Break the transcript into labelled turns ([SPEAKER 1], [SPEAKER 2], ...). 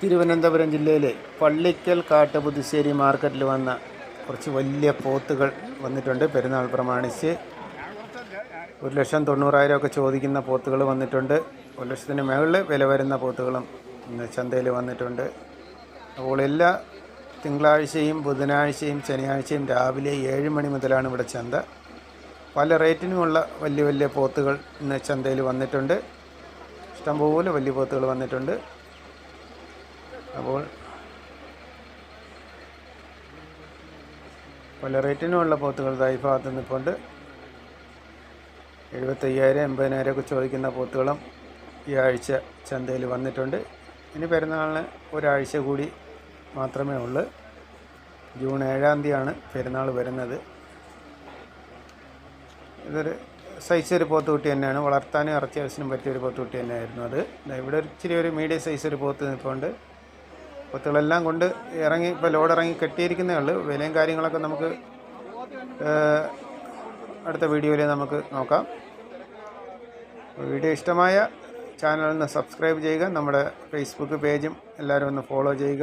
[SPEAKER 1] തിരുവനന്തപുരം ജില്ലയിലെ പള്ളിക്കൽ കാട്ടുപുതുശ്ശേരി മാർക്കറ്റിൽ വന്ന കുറച്ച് വലിയ പോത്തുകൾ വന്നിട്ടുണ്ട്. പെരുന്നാൾ പ്രമാണിച്ച് 1,90,000 ഒക്കെ ചോദിക്കുന്ന പോത്തുകൾ വന്നിട്ടുണ്ട്. 1,00,000 മുകളിൽ വില വരുന്ന പോത്തുകളും ഇന്ന് ചന്തയിൽ വന്നിട്ടുണ്ട്. അപ്പോൾ എല്ലാ തിങ്കളാഴ്ചയും ബുധനാഴ്ചയും ശനിയാഴ്ചയും രാവിലെ 7 മണി മുതലാണ് ഇവിടെ ചന്ത. പല റേറ്റിനുമുള്ള വലിയ വലിയ പോത്തുകൾ ഇന്ന് ചന്തയിൽ വന്നിട്ടുണ്ട്. ഇഷ്ടംപോലെ വലിയ പോത്തുകൾ വന്നിട്ടുണ്ട്. അപ്പോൾ പല റേറ്റിനുമുള്ള പോത്തുകൾ ഈ ഭാഗത്ത് നിൽപ്പുണ്ട്. 75,000 80,000 ഒക്കെ ചോദിക്കുന്ന പോത്തുകളും ഈ ആഴ്ച ചന്തയിൽ വന്നിട്ടുണ്ട്. ഇനി പെരുന്നാളിന് ഒരാഴ്ച കൂടി മാത്രമേ ഉള്ളൂ. ജൂൺ 7-ാം തീയതിയാണ് പെരുന്നാൾ വരുന്നത്. ഇതൊരു സൈസ് പോത്തുകുട്ടി തന്നെയാണ്. വളർത്താനും ഇറച്ചി ആവശ്യത്തിനും പറ്റിയൊരു പോത്തുകുട്ടി തന്നെയായിരുന്നു അത്. ഇവിടെ ഇച്ചിരി ഒരു മീഡിയം സൈസ് ഒരു പോത്ത് നിൽപ്പുണ്ട്. പോത്തുകളെല്ലാം കൊണ്ട് ഇറങ്ങി ഇപ്പോൾ ലോഡ് ഇറങ്ങി കെട്ടിയിരിക്കുന്നേ ഉള്ളൂ. വിലയും കാര്യങ്ങളൊക്കെ നമുക്ക് അടുത്ത വീഡിയോയിൽ നമുക്ക് നോക്കാം. വീഡിയോ ഇഷ്ടമായ ചാനലൊന്ന് സബ്സ്ക്രൈബ് ചെയ്യുക. നമ്മുടെ ഫേസ്ബുക്ക് പേജും എല്ലാവരും ഒന്ന് ഫോളോ ചെയ്യുക.